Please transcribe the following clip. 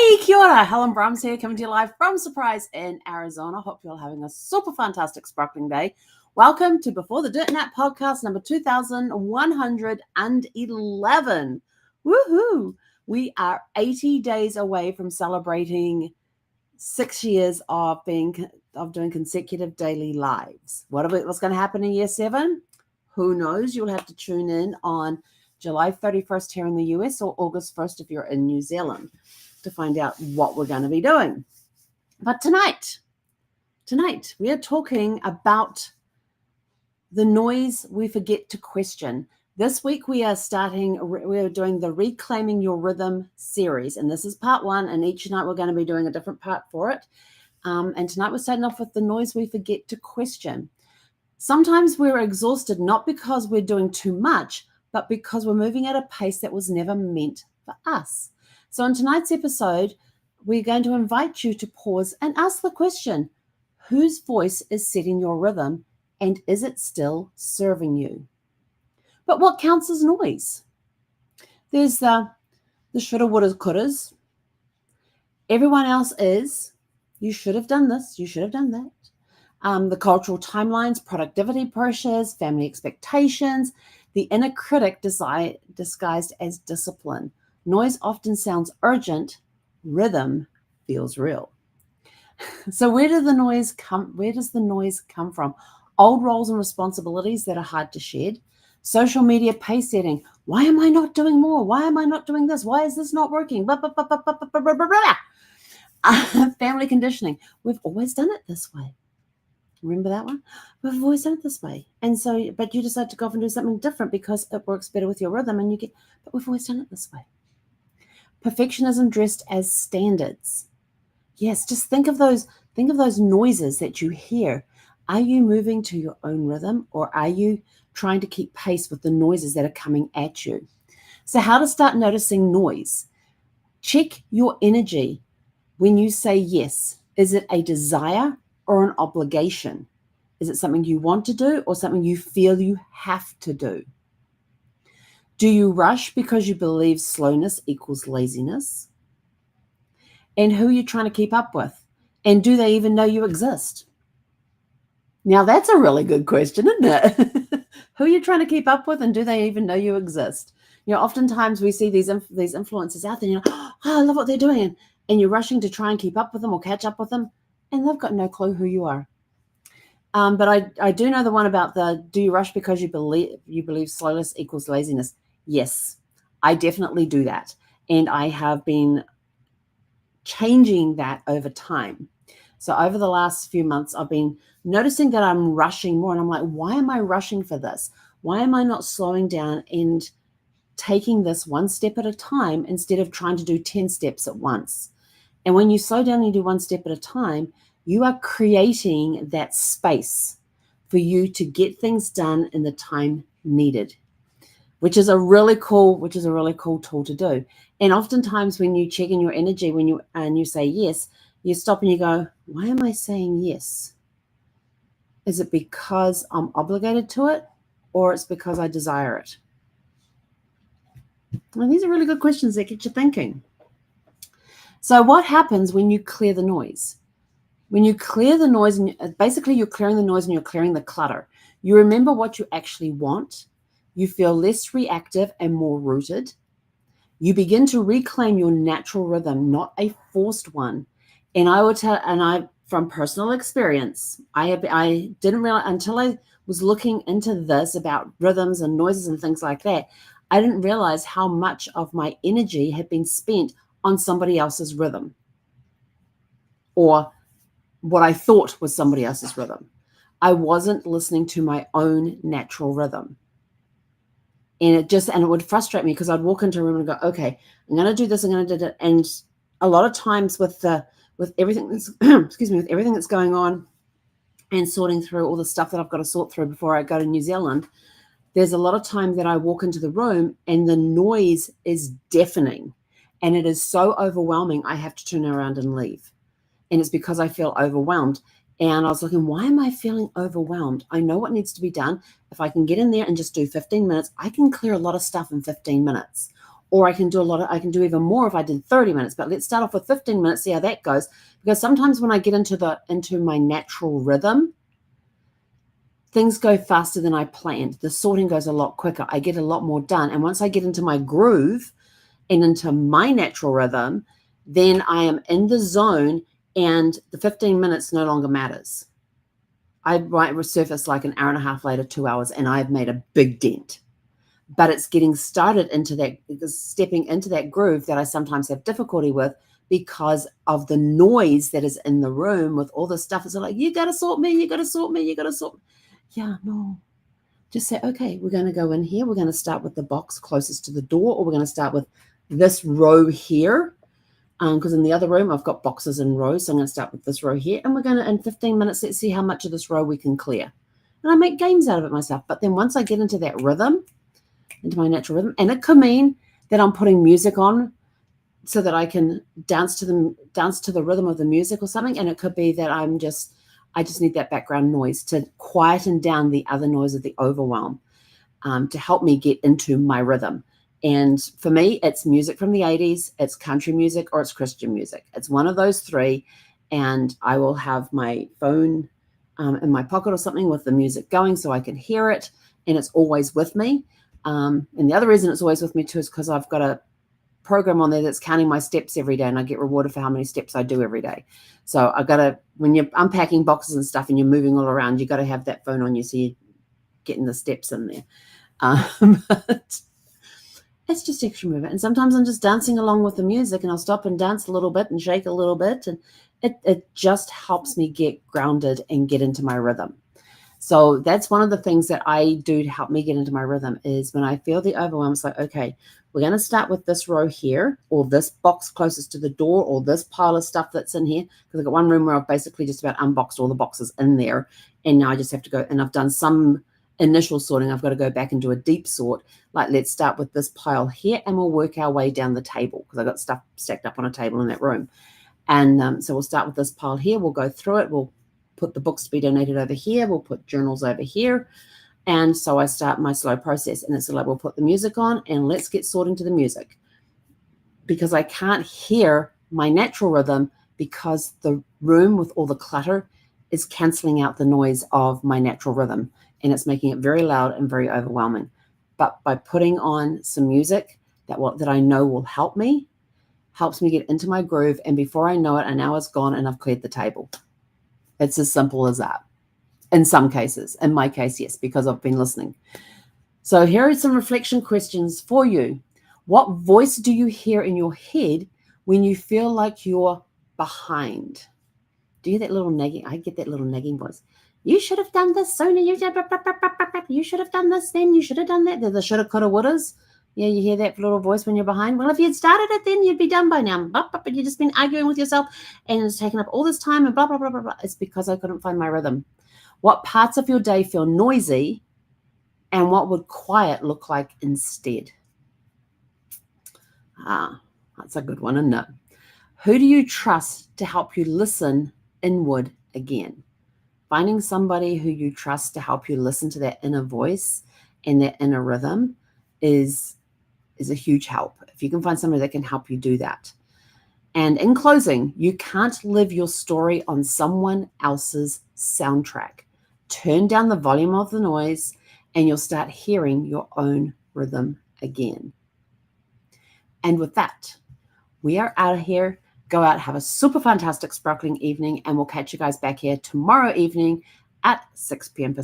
Hey, kia ora. Helen Brahms here, coming to you live from Surprise in Arizona. Hope you're all having a super fantastic, sparkling day. Welcome to Before the Dirt Nap podcast number 2111. Woohoo! We are 80 days away from celebrating 6 years of doing consecutive daily lives. What's going to happen in year 7? Who knows? You'll have to tune in on July 31st here in the US or August 1st if you're in New Zealand to find out what we're going to be doing. But tonight we are talking about the noise we forget to question. This week we're doing the Reclaiming Your Rhythm series, and this is part 1, and each night we're going to be doing a different part for it. And tonight we're starting off with the noise we forget to question. Sometimes we're exhausted not because we're doing too much, but because we're moving at a pace that was never meant for us. So in tonight's episode, we're going to invite you to pause and ask the question, whose voice is setting your rhythm, and is it still serving you? But what counts as noise? There's the shoulda, woulda, couldas. Everyone else is, you should have done this, you should have done that. The cultural timelines, productivity pressures, family expectations, the inner critic disguised as discipline. Noise often sounds urgent. Rhythm feels real. So where does the noise come from? Old roles and responsibilities that are hard to shed. Social media pace setting. Why am I not doing more? Why am I not doing this? Why is this not working? Family conditioning. We've always done it this way. Remember that one? We've always done it this way. And so, but you decide to go off and do something different because it works better with your rhythm, and but we've always done it this way. Perfectionism dressed as standards. Yes, just think of those noises that you hear. Are you moving to your own rhythm, or are you trying to keep pace with the noises that are coming at you? So how to start noticing noise? Check your energy when you say yes. Is it a desire or an obligation? Is it something you want to do or something you feel you have to do? Do you rush because you believe slowness equals laziness? And who are you trying to keep up with? And do they even know you exist? Now, that's a really good question, isn't it? Who are you trying to keep up with, and do they even know you exist? You know, oftentimes we see these influencers out there, and you're like, oh, I love what they're doing. And you're rushing to try and keep up with them or catch up with them, and they've got no clue who you are. But I do know the one about do you rush because you believe slowness equals laziness? Yes, I definitely do that. And I have been changing that over time. So over the last few months, I've been noticing that I'm rushing more. And I'm like, why am I rushing for this? Why am I not slowing down and taking this one step at a time instead of trying to do 10 steps at once? And when you slow down and do one step at a time, you are creating that space for you to get things done in the time needed, which is a really cool tool to do. And oftentimes when you check in your energy, when you say yes, you stop and you go, why am I saying yes? Is it because I'm obligated to it, or it's because I desire it? Well, these are really good questions that get you thinking. So what happens when you clear the noise? When you clear the noise, basically you're clearing the noise and you're clearing the clutter. You remember what you actually want. You feel less reactive and more rooted. You begin to reclaim your natural rhythm, not a forced one. And from personal experience, I didn't realize until I was looking into this about rhythms and noises and things like that, I didn't realize how much of my energy had been spent on somebody else's rhythm, or what I thought was somebody else's rhythm. I wasn't listening to my own natural rhythm. And it would frustrate me because I'd walk into a room and go, okay, I'm going to do this, I'm going to do that. And a lot of times with everything that's, with everything that's going on and sorting through all the stuff that I've got to sort through before I go to New Zealand, there's a lot of time that I walk into the room and the noise is deafening and it is so overwhelming, I have to turn around and leave. And it's because I feel overwhelmed. And I was looking, why am I feeling overwhelmed? I know what needs to be done. If I can get in there and just do 15 minutes, I can clear a lot of stuff in 15 minutes. Or I can do even more if I did 30 minutes, but let's start off with 15 minutes, see how that goes. Because sometimes when I get into my natural rhythm, things go faster than I planned. The sorting goes a lot quicker. I get a lot more done. And once I get into my groove and into my natural rhythm, then I am in the zone and the 15 minutes no longer matters. I might resurface like an hour and a half later, 2 hours, and I've made a big dent. But it's getting started into that, stepping into that groove that I sometimes have difficulty with because of the noise that is in the room with all the stuff. It's like, you got to sort me, you got to sort me, you got to sort me. Yeah, no. Just say, okay, we're going to go in here. We're going to start with the box closest to the door, or we're going to start with this row here. Because in the other room, I've got boxes in rows. So I'm going to start with this row here. And we're going to, in 15 minutes, let's see how much of this row we can clear. And I make games out of it myself. But then once I get into that rhythm, into my natural rhythm, and it could mean that I'm putting music on so that I can dance to the rhythm of the music or something. And it could be that I just need that background noise to quieten down the other noise of the overwhelm, to help me get into my rhythm. And for me, it's music from the 80s, it's country music, or it's Christian music. It's one of those three. And I will have my phone in my pocket or something with the music going so I can hear it. And it's always with me. And the other reason it's always with me too is because I've got a program on there that's counting my steps every day, and I get rewarded for how many steps I do every day. So I got to, when you're unpacking boxes and stuff and you're moving all around, you got to have that phone on you so you're getting the steps in there. But it's just extra movement. And sometimes I'm just dancing along with the music, and I'll stop and dance a little bit and shake a little bit. And it just helps me get grounded and get into my rhythm. So that's one of the things that I do to help me get into my rhythm is when I feel the overwhelm, it's like, okay, we're going to start with this row here, or this box closest to the door, or this pile of stuff that's in here. Because I've got one room where I've basically just about unboxed all the boxes in there. And now I just have to go, and I've done some initial sorting. I've got to go back and do a deep sort. Like, let's start with this pile here, and we'll work our way down the table because I've got stuff stacked up on a table in that room. And so we'll start with this pile here. We'll go through it. We'll put the books to be donated over here. We'll put journals over here. And so I start my slow process, and it's like, we'll put the music on and let's get sorting to the music, because I can't hear my natural rhythm because the room with all the clutter is canceling out the noise of my natural rhythm, and it's making it very loud and very overwhelming. But by putting on some music that I know will helps me get into my groove, and before I know it, an hour's gone and I've cleared the table. It's as simple as that. In some cases, in my case, yes, because I've been listening. So here are some reflection questions for you. What voice do you hear in your head when you feel like you're behind? Do you hear that little nagging? I get that little nagging voice. You should have done this sooner. You should have done this then. You should have done that. The shoulda, coulda, wouldas. Yeah, you hear that little voice when you're behind. Well, if you'd started it then, you'd be done by now. But you've just been arguing with yourself, and it's taken up all this time and blah, blah, blah, blah, blah. It's because I couldn't find my rhythm. What parts of your day feel noisy, and what would quiet look like instead? That's a good one, isn't it? Who do you trust to help you listen inward again? Finding somebody who you trust to help you listen to that inner voice and that inner rhythm is a huge help. If you can find somebody that can help you do that. And in closing, you can't live your story on someone else's soundtrack. Turn down the volume of the noise, and you'll start hearing your own rhythm again. And with that, we are out of here. Go out, have a super fantastic, sparkling evening, and we'll catch you guys back here tomorrow evening at 6 p.m. Pacific.